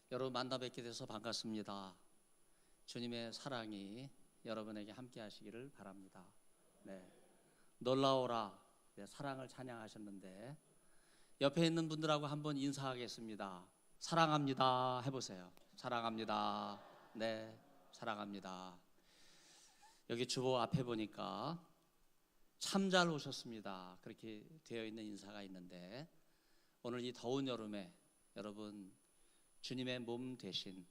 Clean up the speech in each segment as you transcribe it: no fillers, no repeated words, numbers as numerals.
여러분 만나 뵙게 돼서 반갑습니다. 주님의 사랑이 여러분에게 함께 하시기를 바랍니다. 네, 놀라오라. 네, 사랑을 찬양하셨는데 옆에 있는 분들하고 한번 인사하겠습니다. 사랑합니다 해보세요. 사랑합니다. 네, 사랑합니다. 여기 주보 앞에 보니까 참 잘 오셨습니다 그렇게 되어 있는 인사가 있는데, 오늘 이 더운 여름에 여러분 주님의 몸 되신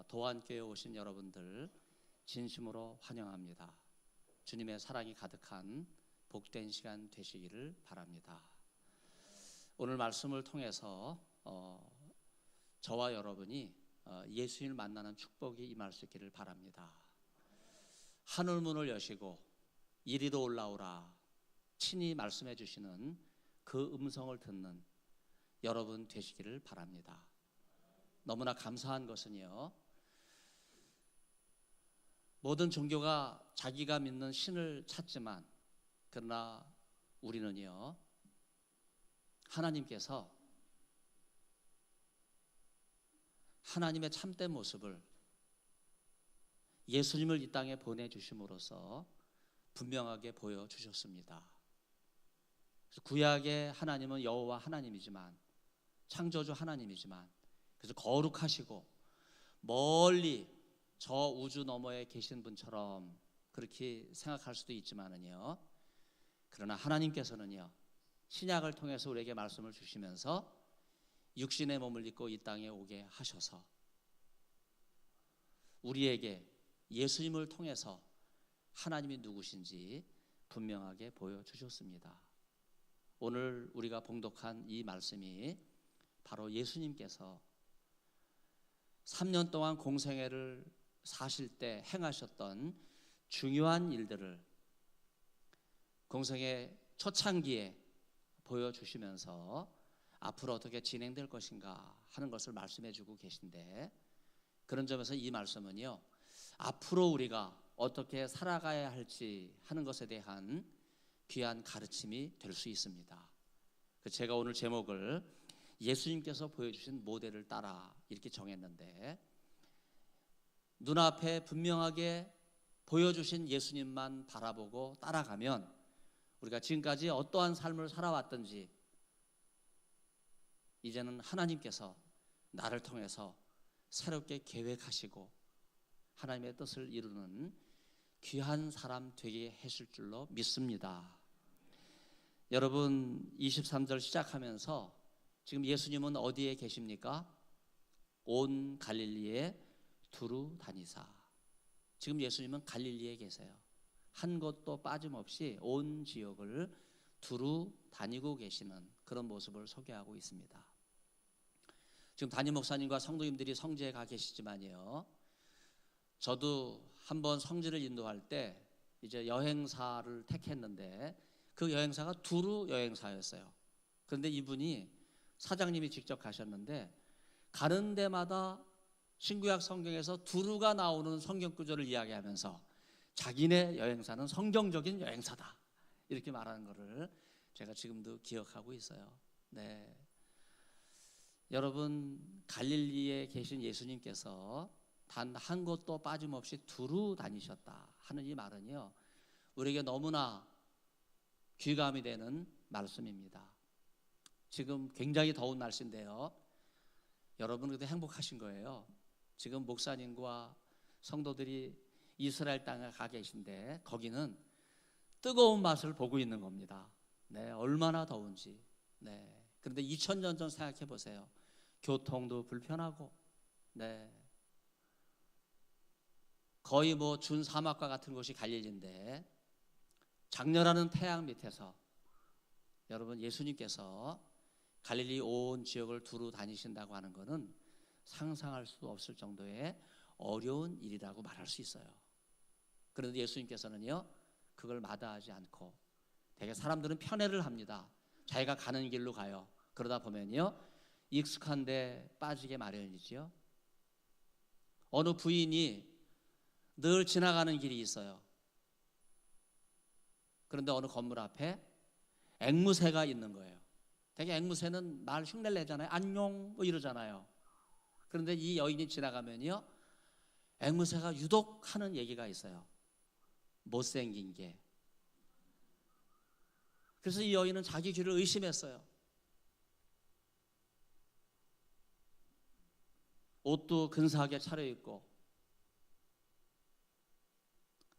도안교회에 오신 여러분들 진심으로 환영합니다. 주님의 사랑이 가득한 복된 시간 되시기를 바랍니다. 오늘 말씀을 통해서 저와 여러분이 예수님을 만나는 축복이 임할 수 있기를 바랍니다. 하늘문을 여시고 이리로 올라오라 친히 말씀해 주시는 그 음성을 듣는 여러분 되시기를 바랍니다. 너무나 감사한 것은요, 모든 종교가 자기가 믿는 신을 찾지만 그러나 우리는요, 하나님께서 하나님의 참된 모습을 예수님을 이 땅에 보내주심으로써 분명하게 보여주셨습니다. 구약의 하나님은 여호와 하나님이지만, 창조주 하나님이지만, 그래서 거룩하시고 멀리 저 우주 너머에 계신 분처럼 그렇게 생각할 수도 있지만은요, 그러나 하나님께서는요, 신약을 통해서 우리에게 말씀을 주시면서 육신의 몸을 입고 이 땅에 오게 하셔서 우리에게 예수님을 통해서 하나님이 누구신지 분명하게 보여주셨습니다. 오늘 우리가 봉독한 이 말씀이 바로 예수님께서 3년 동안 공생애를 사실 때 행하셨던 중요한 일들을 공생애 초창기에 보여주시면서 앞으로 어떻게 진행될 것인가 하는 것을 말씀해 주고 계신데, 그런 점에서 이 말씀은요, 앞으로 우리가 어떻게 살아가야 할지 하는 것에 대한 귀한 가르침이 될 수 있습니다. 제가 오늘 제목을 예수님께서 보여주신 모델을 따라 이렇게 정했는데, 눈앞에 분명하게 보여주신 예수님만 바라보고 따라가면 우리가 지금까지 어떠한 삶을 살아왔든지 이제는 하나님께서 나를 통해서 새롭게 계획하시고 하나님의 뜻을 이루는 귀한 사람 되게 하실 줄로 믿습니다. 여러분 23절 시작하면서 지금 예수님은 어디에 계십니까? 온 갈릴리에 두루 다니사. 지금 예수님은 갈릴리에 계세요. 한 곳도 빠짐없이 온 지역을 두루 다니고 계시는 그런 모습을 소개하고 있습니다. 지금 담임 목사님과 성도님들이 성지에 가 계시지만요, 저도 한번 성지를 인도할 때 이제 여행사를 택했는데 그 여행사가 두루 여행사였어요. 그런데 이분이 사장님이 직접 가셨는데 가는 데마다 신구약 성경에서 두루가 나오는 성경 구절을 이야기하면서 자기네 여행사는 성경적인 여행사다 이렇게 말하는 것을 제가 지금도 기억하고 있어요. 네, 여러분 갈릴리에 계신 예수님께서 단 한 곳도 빠짐없이 두루 다니셨다 하는 이 말은요, 우리에게 너무나 귀감이 되는 말씀입니다. 지금 굉장히 더운 날씨인데요, 여러분 그래도 행복하신 거예요. 지금 목사님과 성도들이 이스라엘 땅에 가 계신데 거기는 뜨거운 맛을 보고 있는 겁니다. 네, 얼마나 더운지. 네, 그런데 2000년 전 생각해 보세요. 교통도 불편하고, 네, 거의 뭐 준사막과 같은 곳이 갈릴리인데 장렬하는 태양 밑에서 여러분 예수님께서 갈릴리 온 지역을 두루 다니신다고 하는 것은 상상할 수 없을 정도의 어려운 일이라고 말할 수 있어요. 그런데 예수님께서는요, 그걸 마다하지 않고 되게 사람들은 편애를 합니다. 자기가 가는 길로 가요. 그러다 보면요, 익숙한 데 빠지게 마련이지요. 어느 부인이 늘 지나가는 길이 있어요. 그런데 어느 건물 앞에 앵무새가 있는 거예요. 되게 앵무새는 말 흉내를 내잖아요. 안녕 뭐 이러잖아요. 그런데 이 여인이 지나가면요, 앵무새가 유독 하는 얘기가 있어요. 못생긴 게. 그래서 이 여인은 자기 귀를 의심했어요. 옷도 근사하게 차려입고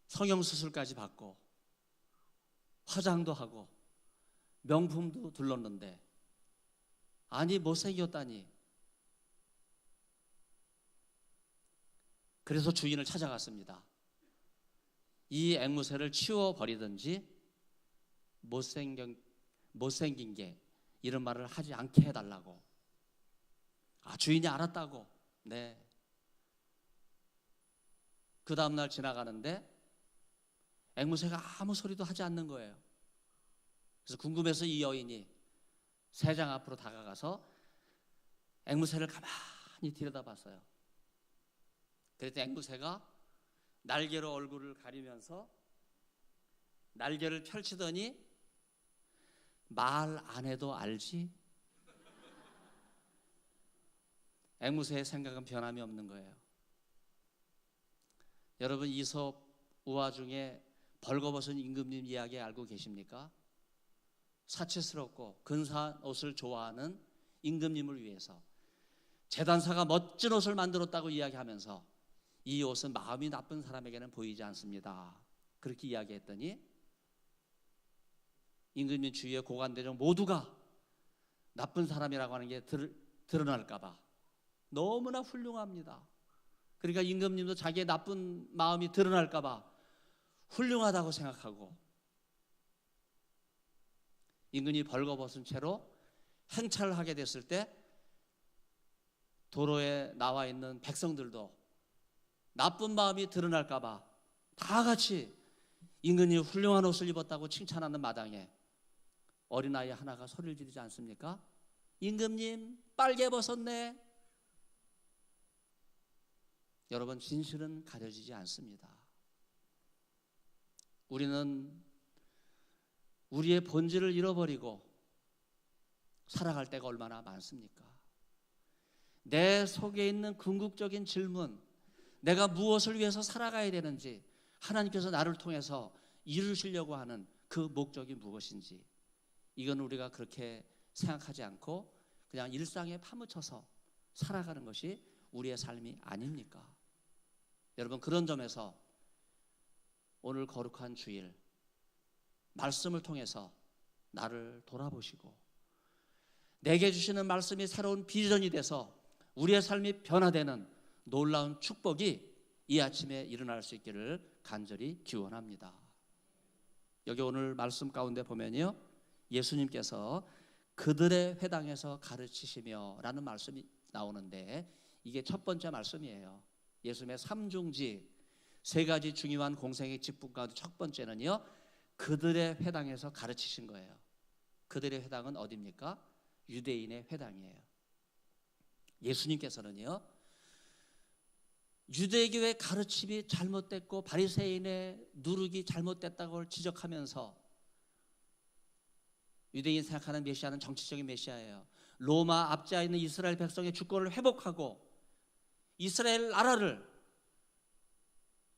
성형수술까지 받고 화장도 하고 명품도 둘렀는데, 아니 못생겼다니. 그래서 주인을 찾아갔습니다. 이 앵무새를 치워버리든지 못생긴 게 이런 말을 하지 않게 해달라고. 주인이 알았다고. 네. 그 다음날 지나가는데 앵무새가 아무 소리도 하지 않는 거예요. 그래서 궁금해서 이 여인이 새장 앞으로 다가가서 앵무새를 가만히 들여다봤어요. 그랬더니 앵무새가 날개로 얼굴을 가리면서 날개를 펼치더니 말 안 해도 알지? 앵무새의 생각은 변함이 없는 거예요. 여러분, 이솝 우화 중에 벌거벗은 임금님 이야기 알고 계십니까? 사치스럽고 근사한 옷을 좋아하는 임금님을 위해서 제단사가 멋진 옷을 만들었다고 이야기하면서 이 옷은 마음이 나쁜 사람에게는 보이지 않습니다. 그렇게 이야기했더니 임금님 주위의 고관대중 모두가 나쁜 사람이라고 하는 게 드러날까 봐 너무나 훌륭합니다. 그러니까 임금님도 자기의 나쁜 마음이 드러날까 봐 훌륭하다고 생각하고, 임금이 벌거벗은 채로 행차를 하게 됐을 때 도로에 나와 있는 백성들도 나쁜 마음이 드러날까 봐 다 같이 임금이 훌륭한 옷을 입었다고 칭찬하는 마당에 어린아이 하나가 소리를 지르지 않습니까? 임금님 빨개 벗었네. 여러분, 진실은 가려지지 않습니다. 우리는 우리의 본질을 잃어버리고 살아갈 때가 얼마나 많습니까? 내 속에 있는 궁극적인 질문, 내가 무엇을 위해서 살아가야 되는지, 하나님께서 나를 통해서 이루시려고 하는 그 목적이 무엇인지, 이건 우리가 그렇게 생각하지 않고 그냥 일상에 파묻혀서 살아가는 것이 우리의 삶이 아닙니까? 여러분, 그런 점에서 오늘 거룩한 주일 말씀을 통해서 나를 돌아보시고 내게 주시는 말씀이 새로운 비전이 돼서 우리의 삶이 변화되는 놀라운 축복이 이 아침에 일어날 수 있기를 간절히 기원합니다. 여기 오늘 말씀 가운데 보면요, 예수님께서 그들의 회당에서 가르치시며 라는 말씀이 나오는데, 이게 첫 번째 말씀이에요. 예수님의 삼중지, 세 가지 중요한 공생의 직분 가운데 첫 번째는요, 그들의 회당에서 가르치신 거예요. 그들의 회당은 어디입니까? 유대인의 회당이에요. 예수님께서는요, 유대교의 가르침이 잘못됐고 바리새인의 누룩이 잘못됐다고 지적하면서, 유대인이 생각하는 메시아는 정치적인 메시아예요. 로마 압제하에 있는 이스라엘 백성의 주권을 회복하고 이스라엘 나라를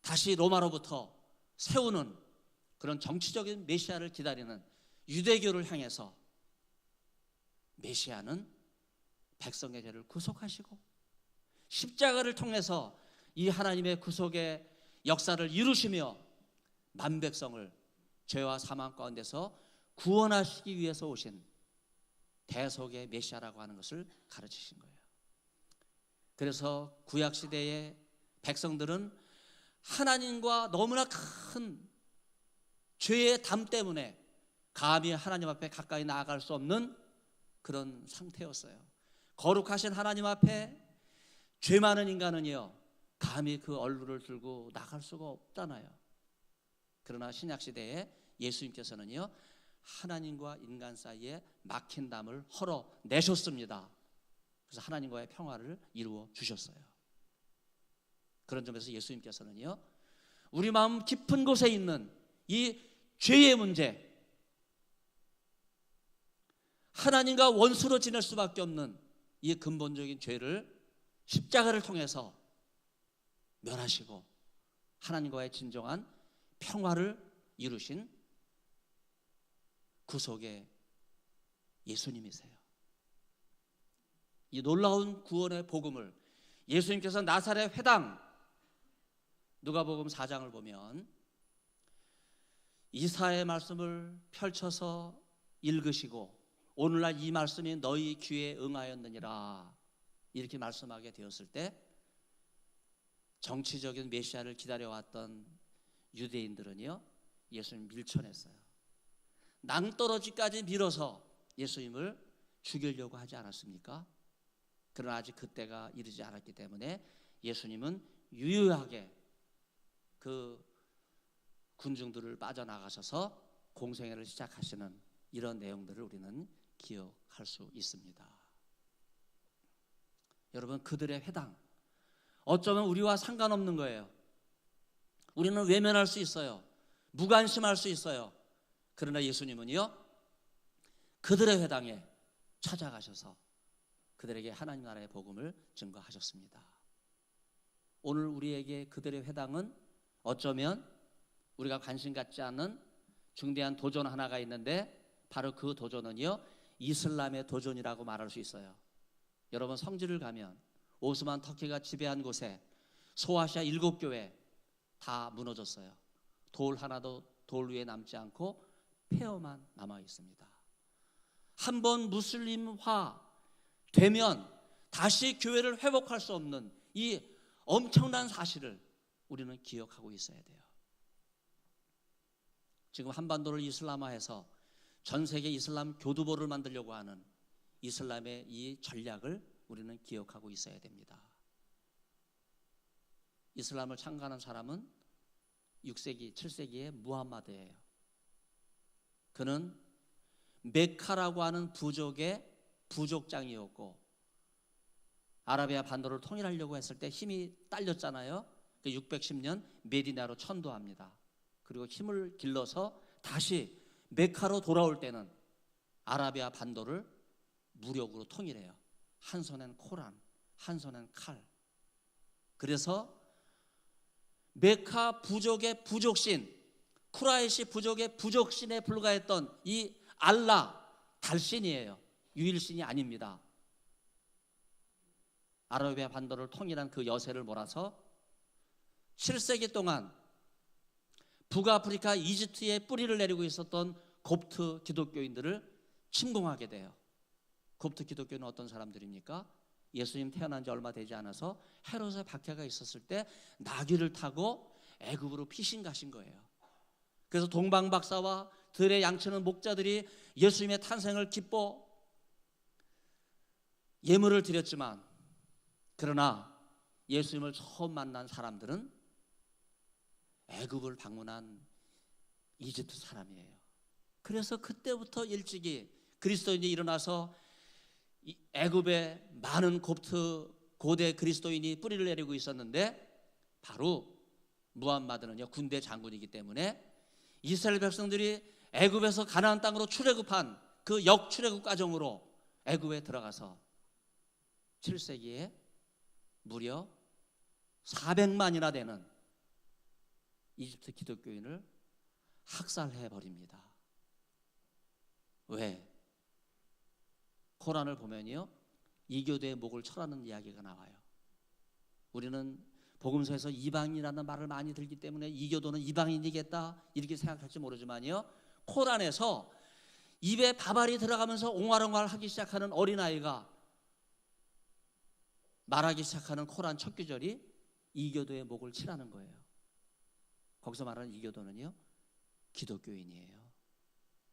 다시 로마로부터 세우는 그런 정치적인 메시아를 기다리는 유대교를 향해서, 메시아는 백성의 죄를 구속하시고 십자가를 통해서 이 하나님의 구속의 역사를 이루시며 만백성을 죄와 사망 가운데서 구원하시기 위해서 오신 대속의 메시아라고 하는 것을 가르치신 거예요. 그래서 구약시대의 백성들은 하나님과 너무나 큰 죄의 담 때문에 감히 하나님 앞에 가까이 나아갈 수 없는 그런 상태였어요. 거룩하신 하나님 앞에 죄 많은 인간은요, 감히 그 얼굴을 들고 나갈 수가 없잖아요. 그러나 신약시대에 예수님께서는요, 하나님과 인간 사이에 막힌 담을 헐어내셨습니다. 그래서 하나님과의 평화를 이루어 주셨어요. 그런 점에서 예수님께서는요, 우리 마음 깊은 곳에 있는 이 죄의 문제, 하나님과 원수로 지낼 수밖에 없는 이 근본적인 죄를 십자가를 통해서 멸하시고 하나님과의 진정한 평화를 이루신 구속의 예수님이세요. 이 놀라운 구원의 복음을 예수님께서 나사렛 회당, 누가복음 4장을 보면 이사야의 말씀을 펼쳐서 읽으시고 오늘날 이 말씀이 너희 귀에 응하였느니라 이렇게 말씀하게 되었을 때 정치적인 메시아를 기다려왔던 유대인들은요, 예수님 밀쳐냈어요. 낭떠러지까지 밀어서 예수님을 죽이려고 하지 않았습니까? 그러나 아직 그때가 이르지 않았기 때문에 예수님은 유유하게 그 군중들을 빠져나가셔서 공생애를 시작하시는 이런 내용들을 우리는 기억할 수 있습니다. 여러분, 그들의 회당, 어쩌면 우리와 상관없는 거예요. 우리는 외면할 수 있어요. 무관심할 수 있어요. 그러나 예수님은요, 그들의 회당에 찾아가셔서 그들에게 하나님 나라의 복음을 증거하셨습니다. 오늘 우리에게 그들의 회당은 어쩌면 우리가 관심 갖지 않는 중대한 도전 하나가 있는데 바로 그 도전은요, 이슬람의 도전이라고 말할 수 있어요. 여러분, 성지를 가면 오스만 터키가 지배한 곳에 소아시아 7교회 다 무너졌어요. 돌 하나도 돌 위에 남지 않고 폐허만 남아 있습니다. 한번 무슬림화 되면 다시 교회를 회복할 수 없는 이 엄청난 사실을 우리는 기억하고 있어야 돼요. 지금 한반도를 이슬람화해서 전 세계 이슬람 교두보를 만들려고 하는 이슬람의 이 전략을 우리는 기억하고 있어야 됩니다. 이슬람을 창간한 사람은 6세기, 7세기의 무함마드예요. 그는 메카라고 하는 부족의 부족장이었고 아라비아 반도를 통일하려고 했을 때 힘이 딸렸잖아요. 610년 메디나로 천도합니다. 그리고 힘을 길러서 다시 메카로 돌아올 때는 아라비아 반도를 무력으로 통일해요. 한 손엔 코란, 한 손엔 칼. 그래서 메카 부족의 부족신, 쿠라이시 부족의 부족신에 불과했던 이 알라, 달신이에요. 유일신이 아닙니다. 아라비아 반도를 통일한 그 여세를 몰아서 7세기 동안 북아프리카 이집트에 뿌리를 내리고 있었던 곱트 기독교인들을 침공하게 돼요. 곱트 기독교는 어떤 사람들입니까? 예수님 태어난 지 얼마 되지 않아서 헤롯의 박해가 있었을 때 나귀를 타고 애굽으로 피신 가신 거예요. 그래서 동방박사와 들에 양치는 목자들이 예수님의 탄생을 기뻐 예물을 드렸지만, 그러나 예수님을 처음 만난 사람들은 애굽을 방문한 이집트 사람이에요. 그래서 그때부터 일찍이 그리스도인이 일어나서 애굽에 많은 곱트 고대 그리스도인이 뿌리를 내리고 있었는데, 바로 무함마드는요, 군대 장군이기 때문에 이스라엘 백성들이 애굽에서 가나안 땅으로 출애굽한 그 역출애굽 과정으로 애굽에 들어가서 7세기에 무려 400만이나 되는 이집트 기독교인을 학살해 버립니다. 왜? 코란을 보면요, 이교도의 목을 철하는 이야기가 나와요. 우리는 복음서에서 이방인이라는 말을 많이 들기 때문에 이교도는 이방인이겠다 이렇게 생각할지 모르지만요, 코란에서 입에 밥알이 들어가면서 옹알옹알 하기 시작하는 어린아이가 말하기 시작하는 코란 첫 구절이 이교도의 목을 치라는 거예요. 거기서 말하는 이교도는요, 기독교인이에요.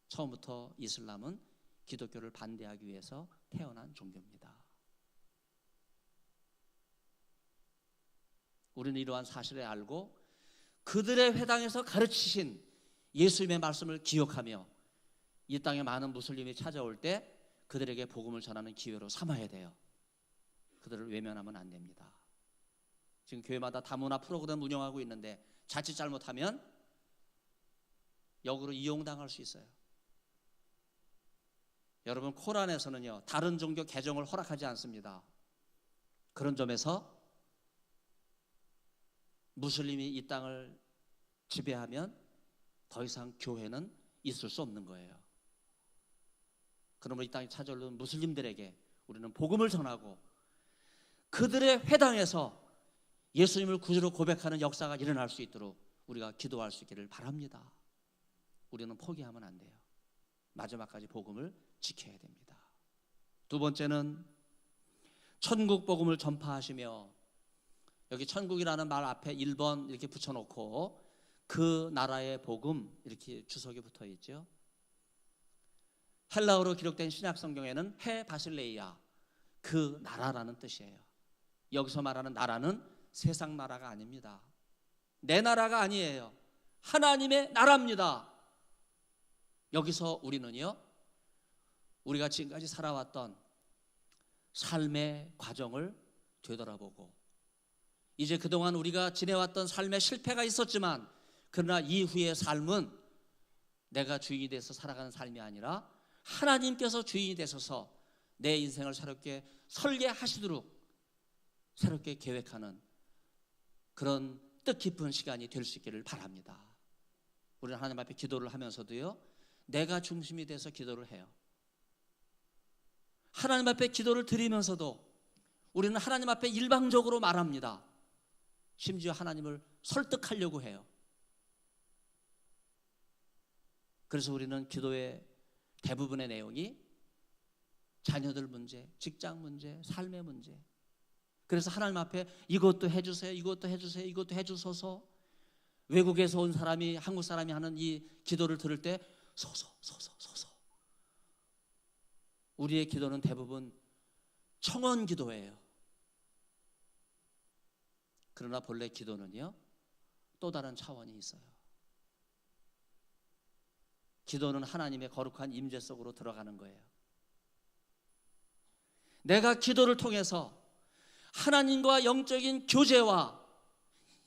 처음부터 이슬람은 기독교를 반대하기 위해서 태어난 종교입니다. 우리는 이러한 사실을 알고 그들의 회당에서 가르치신 예수님의 말씀을 기억하며 이 땅에 많은 무슬림이 찾아올 때 그들에게 복음을 전하는 기회로 삼아야 돼요. 그들을 외면하면 안 됩니다. 지금 교회마다 다문화 프로그램 운영하고 있는데 자칫 잘못하면 역으로 이용당할 수 있어요. 여러분, 코란에서는요, 다른 종교 개종을 허락하지 않습니다. 그런 점에서 무슬림이 이 땅을 지배하면 더 이상 교회는 있을 수 없는 거예요. 그러므로 이 땅에 찾아오는 무슬림들에게 우리는 복음을 전하고 그들의 회당에서 예수님을 구주로 고백하는 역사가 일어날 수 있도록 우리가 기도할 수 있기를 바랍니다. 우리는 포기하면 안 돼요. 마지막까지 복음을 지켜야 됩니다. 두 번째는 천국 복음을 전파하시며, 여기 천국이라는 말 앞에 1번 이렇게 붙여놓고 그 나라의 복음 이렇게 주석이 붙어 있죠. 헬라어로 기록된 신약 성경에는 헤 바실레이아, 그 나라라는 뜻이에요. 여기서 말하는 나라는 세상 나라가 아닙니다. 내 나라가 아니에요. 하나님의 나라입니다. 여기서 우리는요, 우리가 지금까지 살아왔던 삶의 과정을 되돌아보고, 이제 그동안 우리가 지내왔던 삶의 실패가 있었지만 그러나 이후의 삶은 내가 주인이 돼서 살아가는 삶이 아니라 하나님께서 주인이 되셔서 내 인생을 새롭게 설계하시도록 새롭게 계획하는 그런 뜻깊은 시간이 될 수 있기를 바랍니다. 우리는 하나님 앞에 기도를 하면서도요, 내가 중심이 돼서 기도를 해요. 하나님 앞에 기도를 드리면서도 우리는 하나님 앞에 일방적으로 말합니다. 심지어 하나님을 설득하려고 해요. 그래서 우리는 기도의 대부분의 내용이 자녀들 문제, 직장 문제, 삶의 문제. 그래서 하나님 앞에 이것도 해주세요, 이것도 해주세요, 이것도 해주소서. 외국에서 온 사람이, 한국 사람이 하는 이 기도를 들을 때 소서. 우리의 기도는 대부분 청원 기도예요. 그러나 본래 기도는요, 또 다른 차원이 있어요. 기도는 하나님의 거룩한 임재 속으로 들어가는 거예요. 내가 기도를 통해서 하나님과 영적인 교제와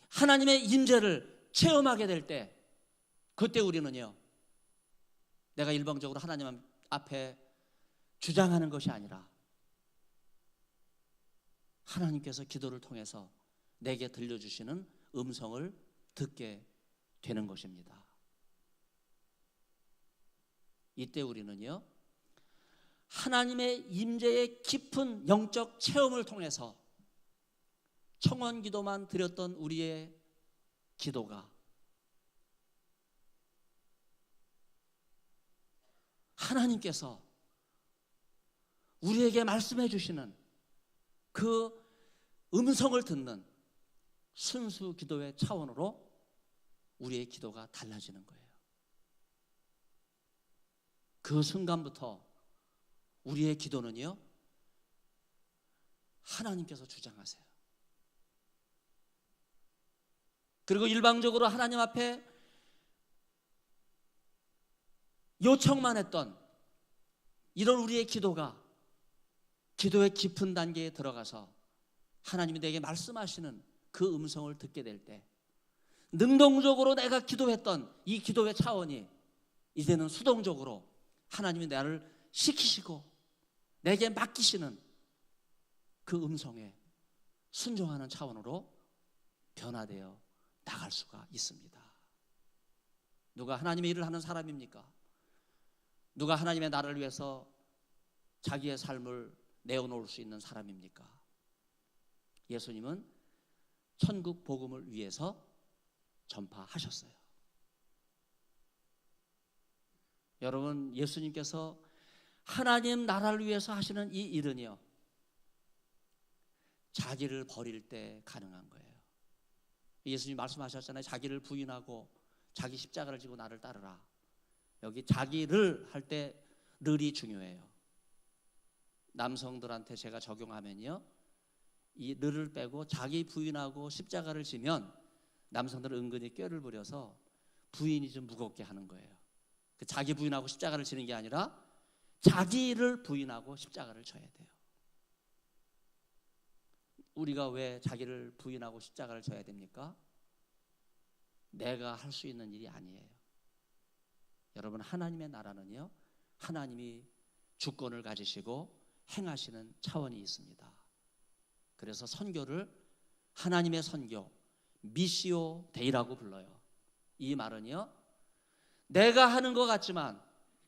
하나님의 임재를 체험하게 될 때, 그때 우리는요, 내가 일방적으로 하나님 앞에 주장하는 것이 아니라 하나님께서 기도를 통해서 내게 들려주시는 음성을 듣게 되는 것입니다. 이때 우리는요, 하나님의 임재의 깊은 영적 체험을 통해서 청원 기도만 드렸던 우리의 기도가 하나님께서 우리에게 말씀해 주시는 그 음성을 듣는 순수 기도의 차원으로 우리의 기도가 달라지는 거예요. 그 순간부터 우리의 기도는요, 하나님께서 주장하세요. 그리고 일방적으로 하나님 앞에 요청만 했던 이런 우리의 기도가 기도의 깊은 단계에 들어가서 하나님이 내게 말씀하시는 그 음성을 듣게 될 때, 능동적으로 내가 기도했던 이 기도의 차원이 이제는 수동적으로 하나님이 나를 시키시고 내게 맡기시는 그 음성에 순종하는 차원으로 변화되어 나갈 수가 있습니다. 누가 하나님의 일을 하는 사람입니까? 누가 하나님의 나라를 위해서 자기의 삶을 내어놓을 수 있는 사람입니까? 예수님은 천국 복음을 위해서 전파하셨어요. 여러분, 예수님께서 하나님 나라를 위해서 하시는 이 일은요, 자기를 버릴 때 가능한 거예요. 예수님 말씀하셨잖아요. 자기를 부인하고 자기 십자가를 지고 나를 따르라. 여기 자기를 할 때 를이 중요해요. 남성들한테 제가 적용하면요, 이 를을 빼고 자기 부인하고 십자가를 지면 남성들은 은근히 꾀를 부려서 부인이 좀 무겁게 하는 거예요. 자기 부인하고 십자가를 지는 게 아니라 자기를 부인하고 십자가를 져야 돼요. 우리가 왜 자기를 부인하고 십자가를 져야 됩니까? 내가 할 수 있는 일이 아니에요. 여러분, 하나님의 나라는요, 하나님이 주권을 가지시고 행하시는 차원이 있습니다. 그래서 선교를 하나님의 선교, 미시오 데이라고 불러요. 이 말은요, 내가 하는 것 같지만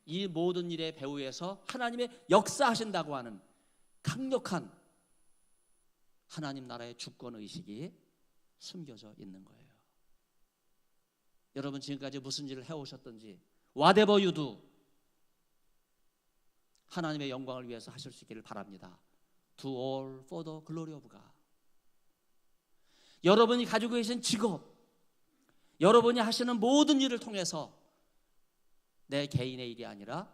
이 모든 일의 배후에서 하나님의 역사하신다고 하는 강력한 하나님 나라의 주권의식이 숨겨져 있는 거예요. 여러분 지금까지 무슨 일을 해오셨든지 whatever you do, 하나님의 영광을 위해서 하실 수 있기를 바랍니다. Do all for the glory of God. 여러분이 가지고 계신 직업, 여러분이 하시는 모든 일을 통해서 내 개인의 일이 아니라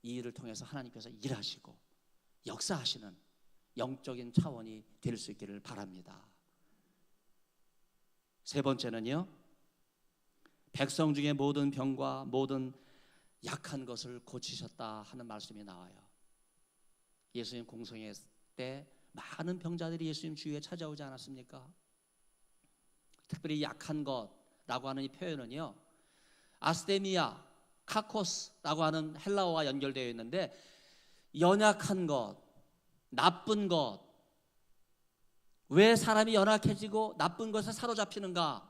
이 일을 통해서 하나님께서 일하시고 역사하시는 영적인 차원이 될 수 있기를 바랍니다. 세 번째는요, 백성 중에 모든 병과 모든 약한 것을 고치셨다 하는 말씀이 나와요. 예수님 공생애 때 많은 병자들이 예수님 주위에 찾아오지 않았습니까? 특별히 약한 것라고 하는 이 표현은요, 아스데미아, 카코스라고 하는 헬라어와 연결되어 있는데, 연약한 것, 나쁜 것, 왜 사람이 연약해지고 나쁜 것에 사로잡히는가?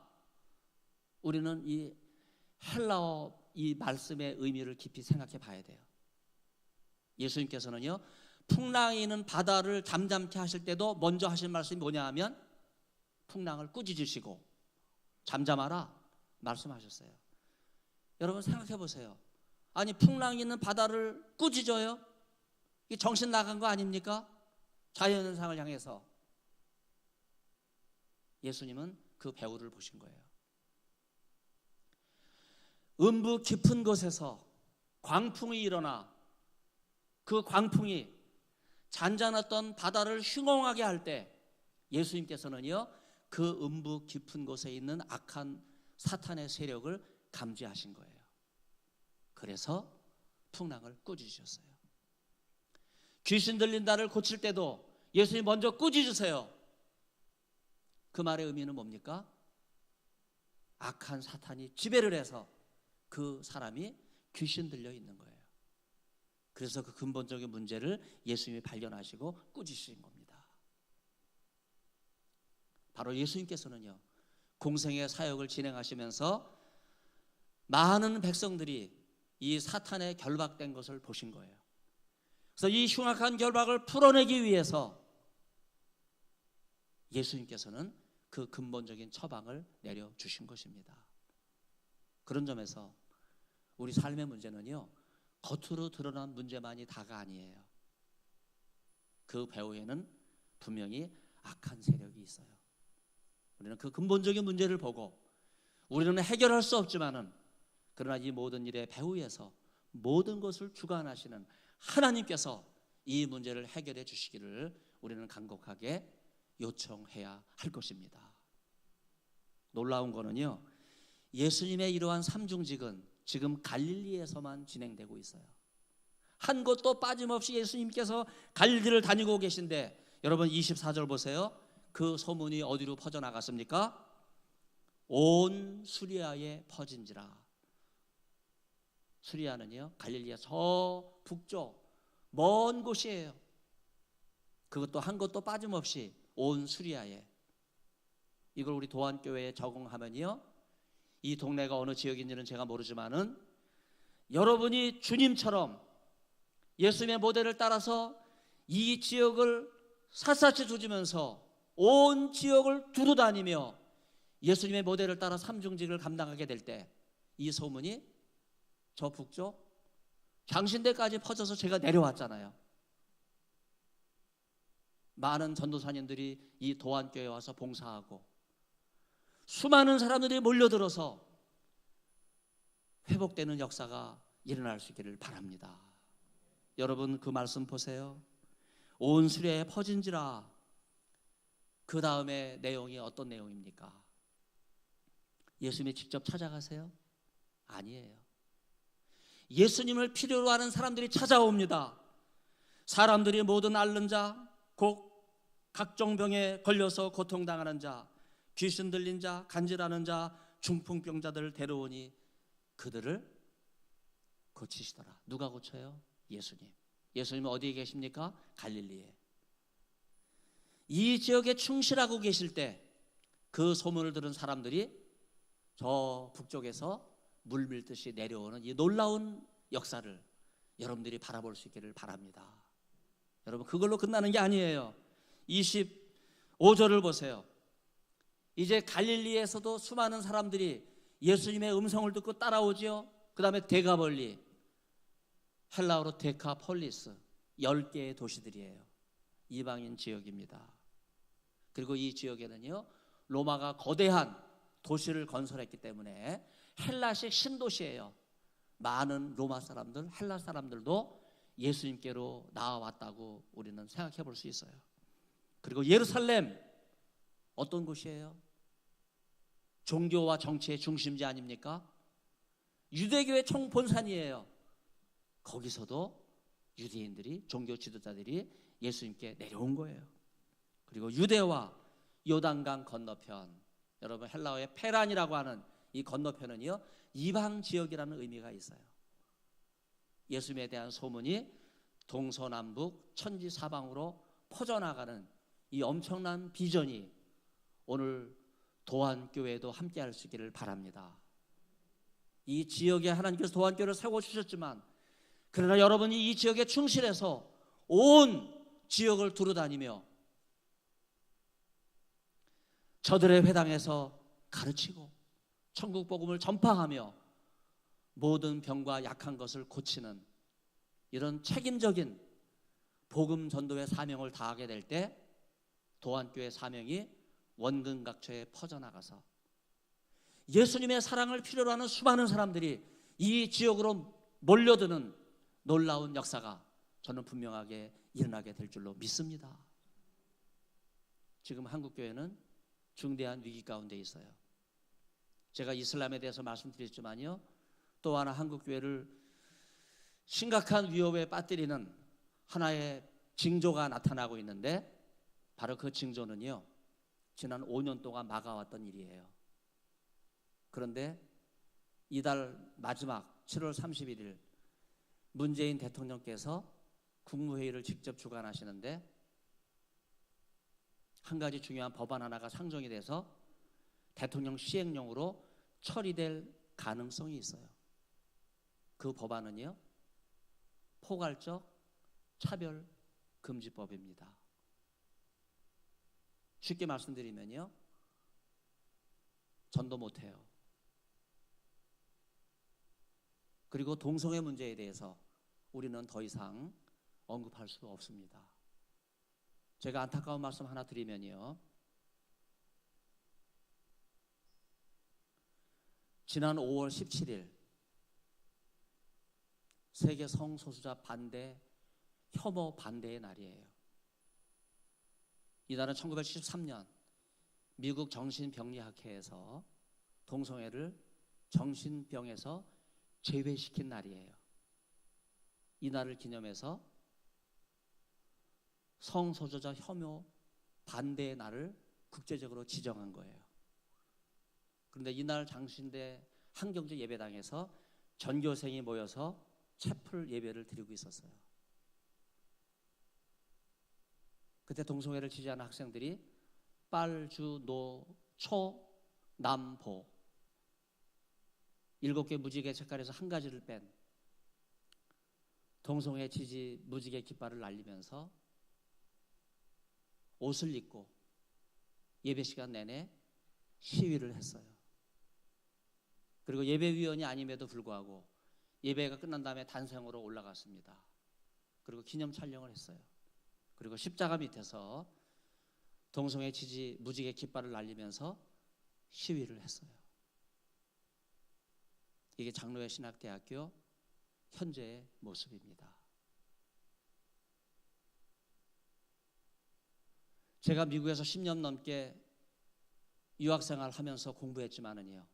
우리는 이 헬라어 이 말씀의 의미를 깊이 생각해 봐야 돼요. 예수님께서는요, 풍랑이 있는 바다를 잠잠케 하실 때도 먼저 하신 말씀이 뭐냐 하면 풍랑을 꾸짖으시고 잠잠하라 말씀하셨어요. 여러분 생각해 보세요. 아니 풍랑이 있는 바다를 꾸짖어요? 이 정신 나간 거 아닙니까? 자연현상을 향해서. 예수님은 그 배후를 보신 거예요. 음부 깊은 곳에서 광풍이 일어나 그 광풍이 잔잔했던 바다를 흉엉하게 할 때 예수님께서는요, 그 음부 깊은 곳에 있는 악한 사탄의 세력을 감지하신 거예요. 그래서 풍랑을 꾸짖으셨어요. 귀신 들린 자를 고칠 때도 예수님 먼저 꾸짖으세요. 그 말의 의미는 뭡니까? 악한 사탄이 지배를 해서 그 사람이 귀신 들려 있는 거예요. 그래서 그 근본적인 문제를 예수님이 발견하시고 꾸짖으신 겁니다. 바로 예수님께서는요, 공생의 사역을 진행하시면서 많은 백성들이 이 사탄에 결박된 것을 보신 거예요. 그래서 이 흉악한 결박을 풀어내기 위해서 예수님께서는 그 근본적인 처방을 내려주신 것입니다. 그런 점에서 우리 삶의 문제는요, 겉으로 드러난 문제만이 다가 아니에요. 그 배후에는 분명히 악한 세력이 있어요. 우리는 그 근본적인 문제를 보고 우리는 해결할 수 없지만은 그러나 이 모든 일의 배후에서 모든 것을 주관하시는 하나님께서 이 문제를 해결해 주시기를 우리는 간곡하게 요청해야 할 것입니다. 놀라운 거는요, 예수님의 이러한 삼중직은 지금 갈릴리에서만 진행되고 있어요. 한 곳도 빠짐없이 예수님께서 갈릴리를 다니고 계신데, 여러분 24절 보세요. 그 소문이 어디로 퍼져나갔습니까? 온 수리아에 퍼진지라. 수리아는요, 갈릴리의 저 북쪽 먼 곳이에요. 그것도 한 곳도 빠짐없이 온 수리아에. 이걸 우리 도안교회에 적응하면요, 이 동네가 어느 지역인지는 제가 모르지만은 여러분이 주님처럼 예수님의 모델을 따라서 이 지역을 샅샅이 두지면서 온 지역을 두루 다니며 예수님의 모델을 따라 삼중직을 감당하게 될 때 이 소문이 저 북쪽 장신대까지 퍼져서 제가 내려왔잖아요. 많은 전도사님들이 이 도안교회에 와서 봉사하고 수많은 사람들이 몰려들어서 회복되는 역사가 일어날 수 있기를 바랍니다. 여러분 그 말씀 보세요. 온 수리아에 퍼진지라. 그 다음에 내용이 어떤 내용입니까? 예수님이 직접 찾아가세요? 아니에요. 예수님을 필요로 하는 사람들이 찾아옵니다. 사람들이 모든 앓는 자, 곧 각종 병에 걸려서 고통당하는 자, 귀신 들린 자, 간질하는 자, 중풍병자들을 데려오니 그들을 고치시더라. 누가 고쳐요? 예수님. 예수님은 어디에 계십니까? 갈릴리에. 이 지역에 충실하고 계실 때 그 소문을 들은 사람들이 저 북쪽에서 물밀듯이 내려오는 이 놀라운 역사를 여러분들이 바라볼 수 있기를 바랍니다. 여러분, 그걸로 끝나는 게 아니에요. 25절을 보세요. 이제 갈릴리에서도 수많은 사람들이 예수님의 음성을 듣고 따라오지요. 그 다음에 데가벌리, 헬라어로 데카폴리스, 10개의 도시들이에요. 이방인 지역입니다. 그리고 이 지역에는요, 로마가 거대한 도시를 건설했기 때문에 헬라식 신도시예요. 많은 로마 사람들, 헬라 사람들도 예수님께로 나와왔다고 우리는 생각해 볼 수 있어요. 그리고 예루살렘, 어떤 곳이에요? 종교와 정치의 중심지 아닙니까? 유대교의 총본산이에요. 거기서도 유대인들이, 종교 지도자들이 예수님께 내려온 거예요. 그리고 유대와 요단강 건너편, 여러분 헬라어의 페란이라고 하는 이 건너편은요, 이방 지역이라는 의미가 있어요. 예수님에 대한 소문이 동서남북 천지사방으로 퍼져나가는 이 엄청난 비전이 오늘 도안교회도 함께 할 수 있기를 바랍니다. 이 지역에 하나님께서 도안교회를 세워주셨지만, 그러나 여러분이 이 지역에 충실해서 온 지역을 두루다니며 저들의 회당에서 가르치고 천국 복음을 전파하며 모든 병과 약한 것을 고치는 이런 책임적인 복음 전도의 사명을 다하게 될 때 도안교회 사명이 원근각처에 퍼져나가서 예수님의 사랑을 필요로 하는 수많은 사람들이 이 지역으로 몰려드는 놀라운 역사가 저는 분명하게 일어나게 될 줄로 믿습니다. 지금 한국교회는 중대한 위기 가운데 있어요. 제가 이슬람에 대해서 말씀드렸지만요, 또 하나 한국교회를 심각한 위협에 빠뜨리는 하나의 징조가 나타나고 있는데, 바로 그 징조는요, 지난 5년 동안 막아왔던 일이에요. 그런데 이달 마지막 7월 31일 문재인 대통령께서 국무회의를 직접 주관하시는데 한 가지 중요한 법안 하나가 상정이 돼서 대통령 시행령으로 처리될 가능성이 있어요. 그 법안은요, 포괄적 차별금지법입니다. 쉽게 말씀드리면요, 전도 못해요. 그리고 동성애 문제에 대해서 우리는 더 이상 언급할 수 없습니다. 제가 안타까운 말씀 하나 드리면요, 지난 5월 17일 세계 성소수자 반대, 혐오 반대의 날이에요. 이날은 1973년 미국 정신병리학회에서 동성애를 정신병에서 제외시킨 날이에요. 이 날을 기념해서 성소수자 혐오 반대의 날을 국제적으로 지정한 거예요. 그런데 이날 장신대 한경제 예배당에서 전교생이 모여서 채플 예배를 드리고 있었어요. 그때 동성애를 지지하는 학생들이 빨주노초남보 7개 무지개 색깔에서 한 가지를 뺀 동성애 지지 무지개 깃발을 날리면서 옷을 입고 예배 시간 내내 시위를 했어요. 그리고 예배위원이 아님에도 불구하고 예배가 끝난 다음에 단상으로 올라갔습니다. 그리고 기념 촬영을 했어요. 그리고 십자가 밑에서 동성애 지지 무지개 깃발을 날리면서 시위를 했어요. 이게 장로회 신학대학교 현재의 모습입니다. 제가 미국에서 10년 넘게 유학생활 하면서 공부했지만은요,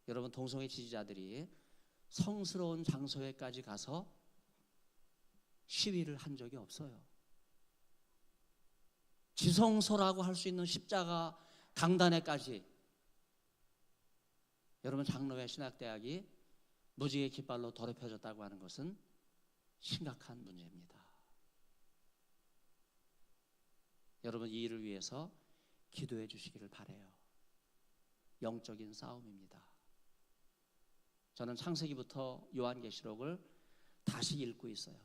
여러분, 동성애 지지자들이 성스러운 장소에까지 가서 시위를 한 적이 없어요. 지성소라고 할 수 있는 십자가 강단에까지 여러분, 장로회 신학대학이 무지개 깃발로 더럽혀졌다고 하는 것은 심각한 문제입니다. 여러분 이 일을 위해서 기도해 주시기를 바라요. 영적인 싸움입니다. 저는 창세기부터 요한계시록을 다시 읽고 있어요.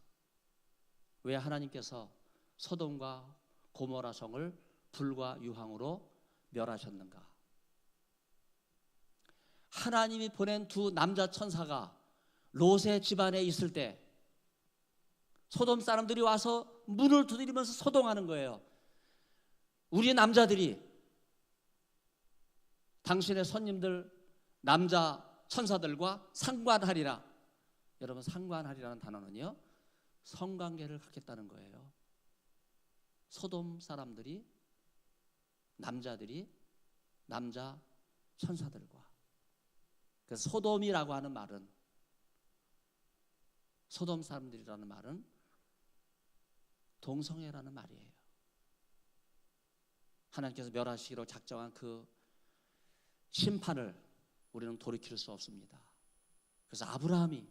왜 하나님께서 소돔과 고모라 성을 불과 유황으로 멸하셨는가? 하나님이 보낸 두 남자 천사가 롯의 집안에 있을 때 소돔 사람들이 와서 문을 두드리면서 소동하는 거예요. 우리 남자들이 당신의 손님들 남자 천사들과 상관하리라. 여러분 상관하리라는 단어는요, 성관계를 갖겠다는 거예요. 소돔 사람들이 남자들이 남자 천사들과, 그래서 소돔이라고 하는 말은, 소돔 사람들이라는 말은 동성애라는 말이에요. 하나님께서 멸하시기로 작정한 그 심판을 우리는 돌이킬 수 없습니다. 그래서 아브라함이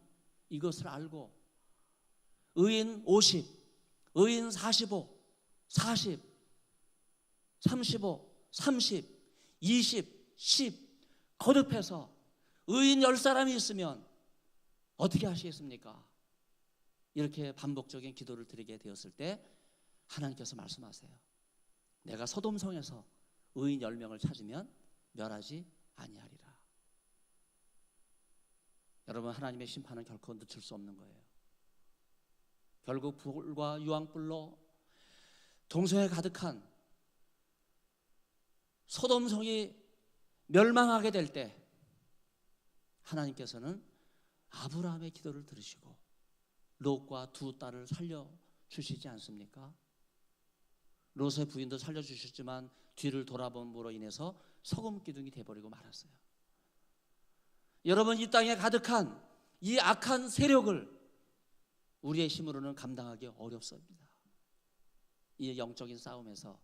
이것을 알고 의인 50, 의인 45, 40, 35, 30, 20, 10 거듭해서 의인 10사람이 있으면 어떻게 하시겠습니까? 이렇게 반복적인 기도를 드리게 되었을 때 하나님께서 말씀하세요. 내가 소돔성에서 의인 10명을 찾으면 멸하지 아니하리라. 여러분 하나님의 심판은 결코 늦출 수 없는 거예요. 결국 불과 유황불로 동성애 가득한 소돔성이 멸망하게 될 때 하나님께서는 아브라함의 기도를 들으시고 롯과 두 딸을 살려주시지 않습니까? 롯의 부인도 살려주셨지만 뒤를 돌아봄으로 인해서 소금 기둥이 돼버리고 말았어요. 여러분 이 땅에 가득한 이 악한 세력을 우리의 힘으로는 감당하기 어렵습니다. 이 영적인 싸움에서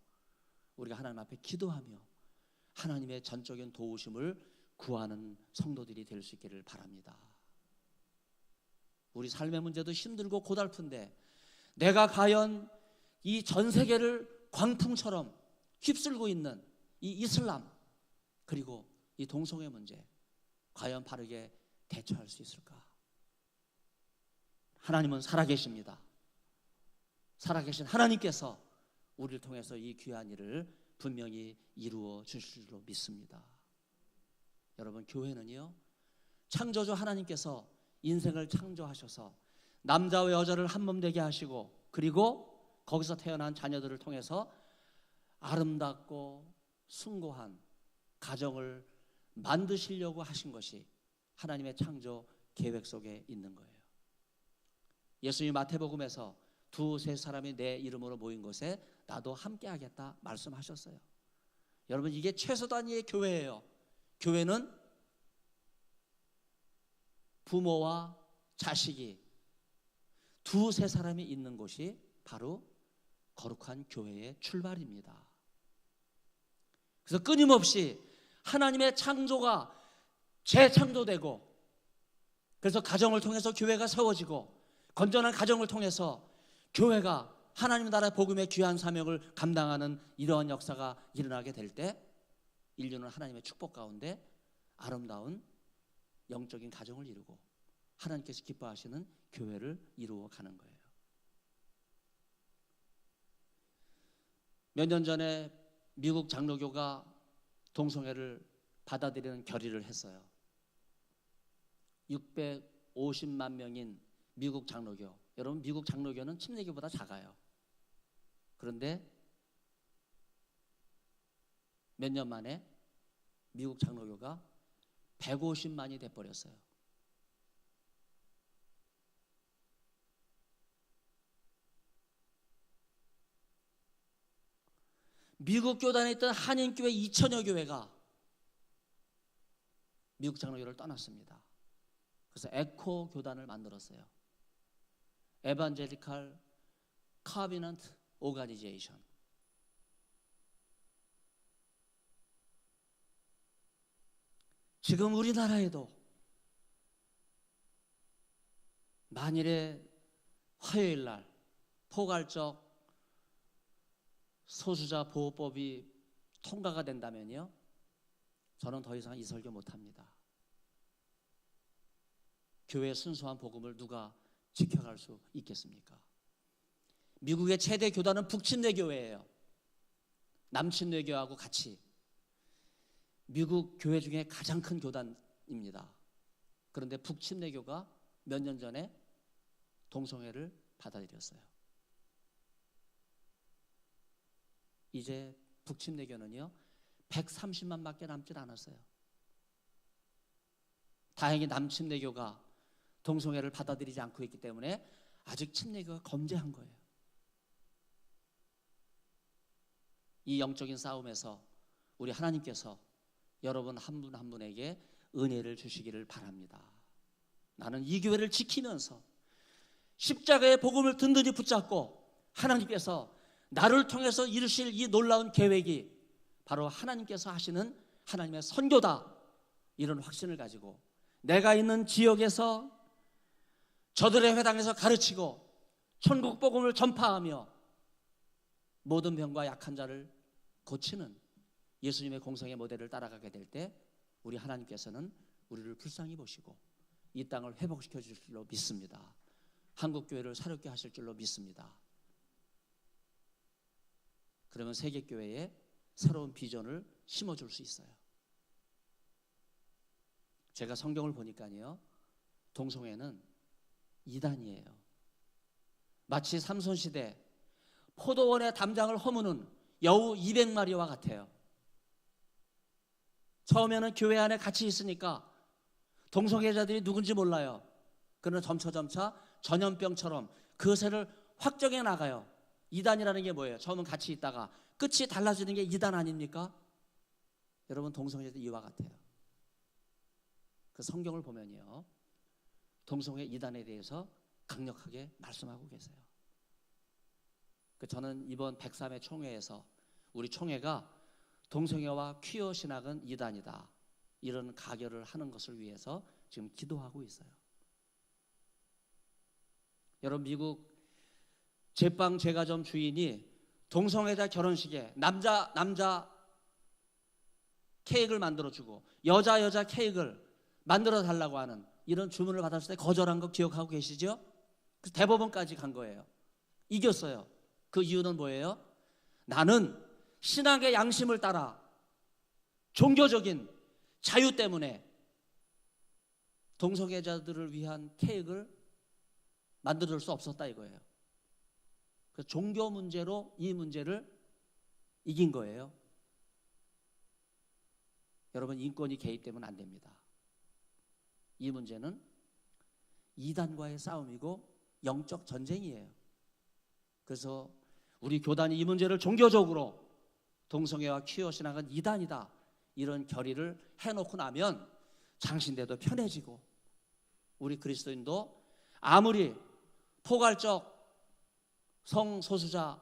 우리가 하나님 앞에 기도하며 하나님의 전적인 도우심을 구하는 성도들이 될 수 있기를 바랍니다. 우리 삶의 문제도 힘들고 고달픈데 내가 과연 이 전 세계를 광풍처럼 휩쓸고 있는 이 이슬람 그리고 이 동성애 문제 과연 바르게 대처할 수 있을까? 하나님은 살아계십니다. 살아계신 하나님께서 우리를 통해서 이 귀한 일을 분명히 이루어 주실 줄로 믿습니다. 여러분 교회는요, 창조주 하나님께서 인생을 창조하셔서 남자와 여자를 한 몸 되게 하시고 그리고 거기서 태어난 자녀들을 통해서 아름답고 숭고한 가정을 만드시려고 하신 것이 하나님의 창조 계획 속에 있는 거예요. 예수님 마태복음에서 두세 사람이 내 이름으로 모인 곳에 나도 함께 하겠다 말씀하셨어요. 여러분 이게 최소 단위의 교회예요. 교회는 부모와 자식이 두세 사람이 있는 곳이 바로 거룩한 교회의 출발입니다. 그래서 끊임없이 하나님의 창조가 재창조되고 그래서 가정을 통해서 교회가 세워지고 건전한 가정을 통해서 교회가 하나님 나라 복음의 귀한 사명을 감당하는 이러한 역사가 일어나게 될 때 인류는 하나님의 축복 가운데 아름다운 영적인 가정을 이루고 하나님께서 기뻐하시는 교회를 이루어 가는 거예요. 몇 년 전에 미국 장로교가 동성애를 받아들이는 결의를 했어요. 650만 명인 미국 장로교. 여러분 미국 장로교는 침례교보다 작아요. 그런데 몇 년 만에 미국 장로교가 150만이 돼버렸어요. 미국 교단에 있던 한인교회 2천여 교회가 미국 장로교를 떠났습니다. 그래서 에코 교단을 만들었어요. 에반젤리칼 커비넌트 오가니제이션. 지금 우리나라에도 만일에 화요일 날 포괄적 소수자 보호법이 통과가 된다면요, 저는 더 이상 이 설교 못합니다. 교회의 순수한 복음을 누가 지켜갈 수 있겠습니까? 미국의 최대 교단은 북침례교회예요. 남침례교하고 같이 미국 교회 중에 가장 큰 교단입니다. 그런데 북침례교가 몇 년 전에 동성애를 받아들였어요. 이제 북침례교는요 130만밖에 남질 않았어요. 다행히 남침례교가 동성애를 받아들이지 않고 있기 때문에 아직 침례교가 검제한 거예요. 이 영적인 싸움에서 우리 하나님께서 여러분 한 분 한 분에게 은혜를 주시기를 바랍니다. 나는 이 교회를 지키면서 십자가의 복음을 든든히 붙잡고 하나님께서 나를 통해서 이루실 이 놀라운 계획이 바로 하나님께서 하시는 하나님의 선교다, 이런 확신을 가지고 내가 있는 지역에서 저들의 회당에서 가르치고 천국 복음을 전파하며 모든 병과 약한 자를 고치는 예수님의 공생의 모델을 따라가게 될 때 우리 하나님께서는 우리를 불쌍히 보시고 이 땅을 회복시켜 주실 줄로 믿습니다. 한국교회를 새롭게 하실 줄로 믿습니다. 그러면 세계교회에 새로운 비전을 심어줄 수 있어요. 제가 성경을 보니까요, 동성애는 이단이에요. 마치 삼손시대 포도원의 담장을 허무는 여우 200마리와 같아요. 처음에는 교회 안에 같이 있으니까 동성애자들이 누군지 몰라요. 그러나 점차 전염병처럼 그것을 확정해 나가요. 이단이라는 게 뭐예요? 처음은 같이 있다가 끝이 달라지는 게 이단 아닙니까? 여러분, 동성애도 이와 같아요. 그 성경을 보면요, 동성애 이단에 대해서 강력하게 말씀하고 계세요. 저는 이번 103회 총회에서 우리 총회가 동성애와 퀴어 신학은 이단이다, 이런 가결을 하는 것을 위해서 지금 기도하고 있어요. 여러분, 미국 제빵 제과점 주인이 동성애자 결혼식에 남자 케이크를 만들어주고 여자 케이크를 만들어 달라고 하는 이런 주문을 받았을 때 거절한 거 기억하고 계시죠? 그래서 대법원까지 간 거예요. 이겼어요. 그 이유는 뭐예요? 나는 신앙의 양심을 따라 종교적인 자유 때문에 동성애자들을 위한 케이크를 만들어줄 수 없었다 이거예요. 그래서 종교 문제로 이 문제를 이긴 거예요. 여러분, 인권이 개입되면 안 됩니다. 이 문제는 이단과의 싸움이고 영적 전쟁이에요. 그래서 우리 교단이 이 문제를 종교적으로 동성애와 퀴어 신학은 이단이다, 이런 결의를 해놓고 나면 장신대도 편해지고 우리 그리스도인도 아무리 포괄적 성소수자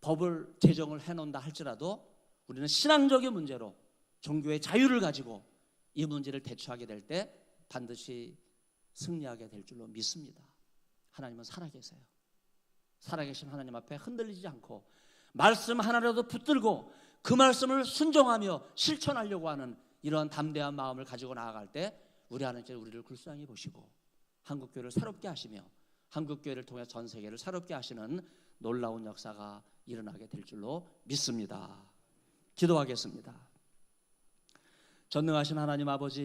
법을 제정을 해놓는다 할지라도 우리는 신앙적인 문제로 종교의 자유를 가지고 이 문제를 대처하게 될 때 반드시 승리하게 될 줄로 믿습니다. 하나님은 살아계세요. 살아계신 하나님 앞에 흔들리지 않고 말씀 하나라도 붙들고 그 말씀을 순종하며 실천하려고 하는 이러한 담대한 마음을 가지고 나아갈 때 우리 하나님께서 우리를 불쌍히 보시고 한국교회를 새롭게 하시며 한국교회를 통해 전 세계를 새롭게 하시는 놀라운 역사가 일어나게 될 줄로 믿습니다. 기도하겠습니다. 전능하신 하나님 아버지,